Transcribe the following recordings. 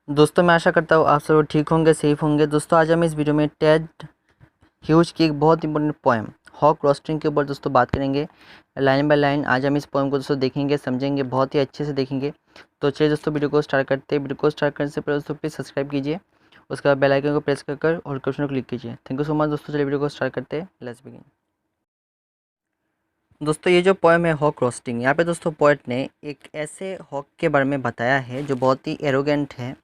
दोस्तों मैं आशा करता हूँ आप सब ठीक होंगे, सेफ होंगे। दोस्तों आज हम इस वीडियो में टेड ह्यूज की एक बहुत इंपॉर्टेंट पोएम हॉक रोस्टिंग के ऊपर दोस्तों बात करेंगे लाइन बाय लाइन। आज हम इस पोएम को दोस्तों देखेंगे, समझेंगे, बहुत ही अच्छे से देखेंगे। तो चलिए दोस्तों वीडियो को स्टार्ट करते हैं। वीडियो को स्टार्ट करने से पहले दोस्तों प्लीज़ सब्सक्राइब कीजिए, उसके बाद बेल आइकन को प्रेस कर और क्वेश्चन को क्लिक कीजिए। थैंक यू सो मच दोस्तों। चलिए वीडियो को स्टार्ट करते हैं, लेट्स बिगिन। दोस्तों ये जो पोएम है हॉक रोस्टिंग, यहाँ पे दोस्तों पोएट ने एक ऐसे हॉक के बारे में बताया है जो बहुत ही एरोगेंट है,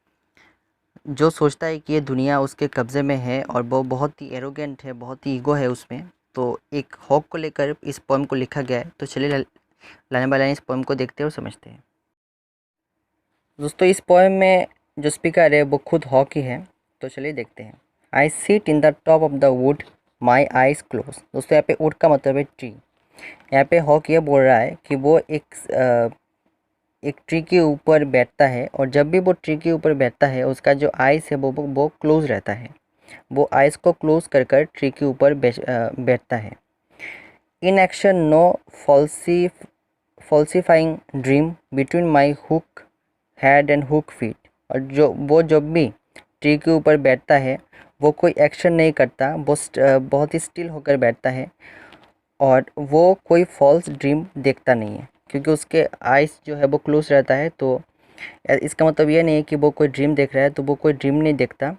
जो सोचता है कि ये दुनिया उसके कब्ज़े में है और वो बहुत ही एरोगेंट है, बहुत ही ईगो है उसमें। तो एक हॉक को लेकर इस पोएम को लिखा गया है। तो चलिए लाइन बाय लाइन इस पोएम को देखते हैं और समझते हैं। दोस्तों इस पोएम में जो स्पीकर है वो खुद हॉक ही है। तो चलिए देखते हैं। I sit in the top of the wood, my eyes close. दोस्तों यहाँ पे वुड का मतलब है ट्री। यहाँ पे हॉक ये बोल रहा है कि वो एक ट्री के ऊपर बैठता है और जब भी वो ट्री के ऊपर बैठता है उसका जो आइस है वो क्लोज रहता है। वो आइस को क्लोज कर कर ट्री के ऊपर बैठता है। In action no falsifying dream between my hook head and hook feet. और जब भी ट्री के ऊपर बैठता है वो कोई एक्शन नहीं करता, वो बहुत ही स्टिल होकर बैठता है और वो कोई फॉल्स ड्रीम देखता नहीं है, क्योंकि उसके आइस जो है वो क्लोज रहता है। तो इसका मतलब ये नहीं है कि वो कोई ड्रीम देख रहा है, तो वो कोई ड्रीम नहीं देखता।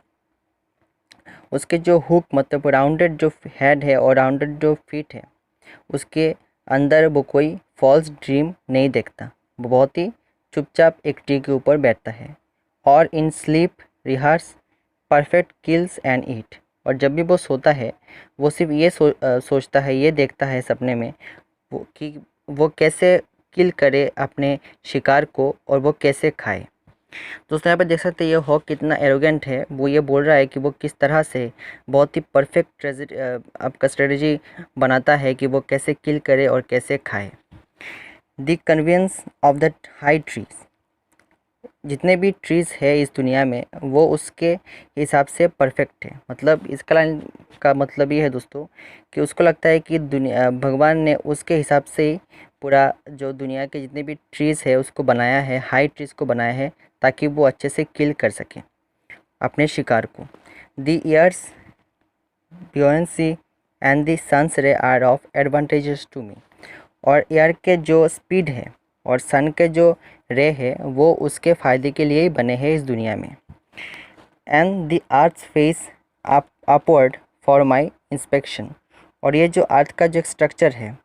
उसके जो हुक मतलब राउंडेड जो हेड है और राउंडेड जो फीट है उसके अंदर वो कोई फॉल्स ड्रीम नहीं देखता। वो बहुत ही चुपचाप एक ट्री के ऊपर बैठता है और in sleep rehearse perfect kills and eat. और जब भी वो सोता है वो सिर्फ ये सोचता है, ये देखता है सपने में कि वो कैसे किल करे अपने शिकार को और वो कैसे खाए। दोस्तों यहाँ पर देख सकते हैं ये हॉक कितना एरोगेंट है। वो ये बोल रहा है कि वो किस तरह से बहुत ही परफेक्ट आपका स्ट्रेटजी बनाता है कि वो कैसे किल करे और कैसे खाए। The convenience of the high trees, जितने भी ट्रीज़ है इस दुनिया में वो उसके हिसाब से परफेक्ट है। मतलब इसका लाइन का मतलब ये है दोस्तों कि उसको लगता है कि दुनिया भगवान ने उसके हिसाब से ही पूरा जो दुनिया के जितने भी ट्रीज़ है उसको बनाया है, हाई ट्रीज़ को बनाया है, ताकि वो अच्छे से किल कर सके अपने शिकार को। The ears buoyancy and the sun's ray are of advantages to me. और एयर के जो स्पीड है और सन के जो रे है वो उसके फ़ायदे के लिए ही बने हैं इस दुनिया में। And the earth face upward for my inspection. और ये जो अर्थ का जो स्ट्रक्चर है,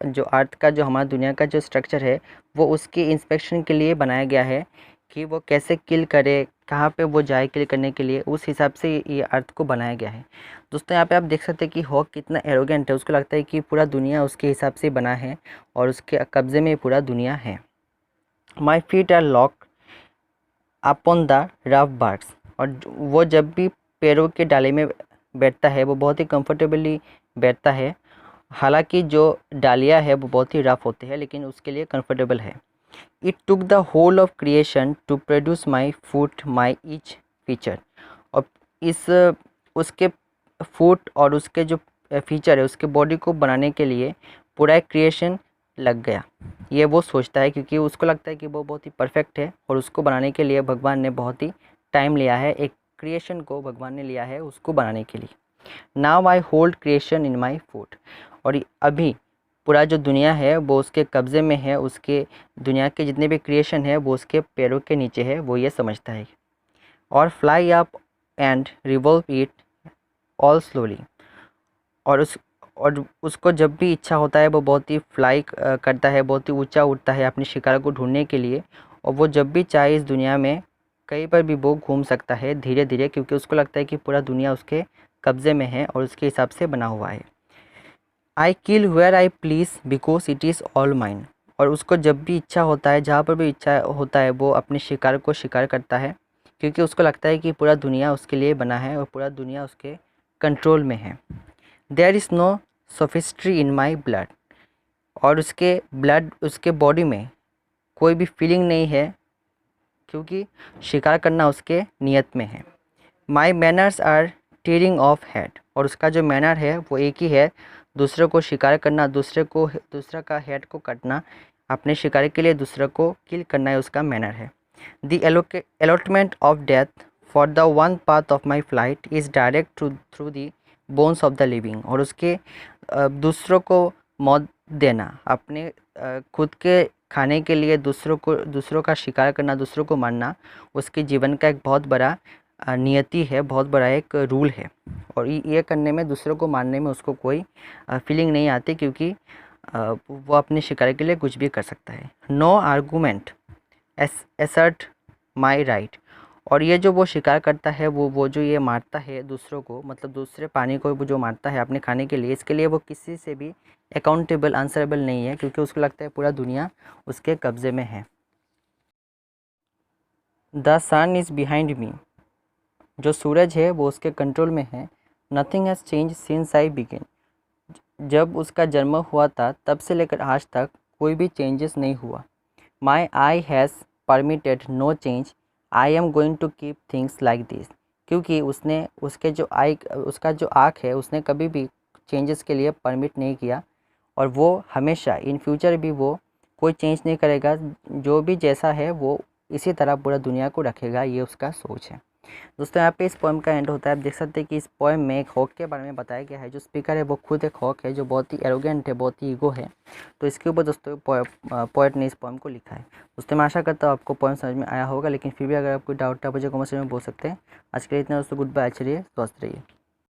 जो अर्थ का जो हमारा दुनिया का जो स्ट्रक्चर है वो उसकी इंस्पेक्शन के लिए बनाया गया है कि वो कैसे किल करे, कहाँ पे वो जाए किल करने के लिए, उस हिसाब से ये अर्थ को बनाया गया है। दोस्तों यहाँ पे आप देख सकते हैं कि हॉक कितना एरोगेंट है। उसको लगता है कि पूरा दुनिया उसके हिसाब से बना है और उसके कब्ज़े में पूरा दुनिया है। My feet are lock upon the rough barks. और वो जब भी पेड़ों के डाले में बैठता है वो बहुत ही कंफर्टेबली बैठता है। हालांकि जो डालियाँ है वो बहुत ही रफ होते हैं लेकिन उसके लिए कंफर्टेबल है। It took the whole of creation to produce my foot my each feature. और इस उसके फुट और उसके जो फीचर है उसके बॉडी को बनाने के लिए पूरा एक क्रिएशन लग गया, ये वो सोचता है, क्योंकि उसको लगता है कि वो बहुत ही परफेक्ट है और उसको बनाने के लिए भगवान ने बहुत ही टाइम लिया है। एक क्रिएशन को भगवान ने लिया है उसको बनाने के लिए। Now I hold creation in my foot. और अभी पूरा जो दुनिया है वो उसके कब्ज़े में है, उसके दुनिया के जितने भी क्रिएशन है वो उसके पैरों के नीचे है, वो ये समझता है। और fly up and revolve it all slowly. और उसको जब भी इच्छा होता है वो बहुत ही फ्लाई करता है, बहुत ही ऊंचा उड़ता है अपने शिकार को ढूंढने के लिए। और वो जब भी चाहे इस दुनिया में कहीं पर भी वो घूम सकता है धीरे धीरे, क्योंकि उसको लगता है कि पूरा दुनिया उसके कब्ज़े में है और उसके हिसाब से बना हुआ है। I kill where I please because it is all mine. और उसको जब भी इच्छा होता है, जहाँ पर भी इच्छा होता है, वो अपने शिकार को शिकार करता है, क्योंकि उसको लगता है कि पूरा दुनिया उसके लिए बना है और पूरा दुनिया उसके कंट्रोल में है। There is no sophistry in my blood. और उसके बॉडी में कोई भी फीलिंग नहीं है, क्योंकि शिकार करना उसके नियत में है। My manners are tearing off head. और उसका जो मैनर है वो एक ही है, दूसरे को शिकार करना, दूसरा का हेड को काटना, अपने शिकार के लिए दूसरे को किल करना है उसका मैनर है। The allotment of death for the one path of my flight is direct through the bones of the living. और उसके दूसरों को मौत देना, अपने खुद के खाने के लिए दूसरों का शिकार करना, दूसरों को मारना उसके जीवन का एक बहुत बड़ा नियति है, बहुत बड़ा एक रूल है। और ये करने में, दूसरों को मारने में उसको कोई फीलिंग नहीं आती, क्योंकि वो अपने शिकार के लिए कुछ भी कर सकता है। No argument assert my right. और ये जो वो शिकार करता है, वो जो ये मारता है दूसरों को, मतलब दूसरे प्राणी को वो जो मारता है अपने खाने के लिए, इसके लिए वो किसी से भी अकाउंटेबल, आंसरेबल नहीं है, क्योंकि उसको लगता है पूरा दुनिया उसके कब्ज़े में है। The sun is behind me. जो सूरज है वो उसके कंट्रोल में है। Nothing has change since I begin. जब उसका जन्म हुआ था तब से लेकर आज तक कोई भी चेंजेस नहीं हुआ। My eye has permitted no change. I am going to keep things like this. क्योंकि उसका जो आँख है, उसने कभी भी चेंजेस के लिए परमिट नहीं किया, और वो हमेशा इन फ्यूचर भी वो कोई चेंज नहीं करेगा। जो भी जैसा है वो इसी तरह पूरा दुनिया को रखेगा, ये उसका सोच है। दोस्तों यहाँ पे इस पोएम का एंड होता है। आप देख सकते हैं कि इस पोएम में एक हॉक के बारे में बताया गया है। जो स्पीकर है वो खुद एक हॉक है, जो बहुत ही एरोगेंट है, बहुत ही ईगो है। तो इसके ऊपर दोस्तों पोएट ने इस पोएम को लिखा है। दोस्तों मैं आशा करता हूँ आपको पोएम समझ में आया होगा, लेकिन फिर भी अगर आपको डाउट है आप मुझे कमेंट सेक्शन में बोल सकते हैं। आज के लिए इतना दोस्तों, गुड बाय, अच्छे रहिए, स्वस्थ रहिए।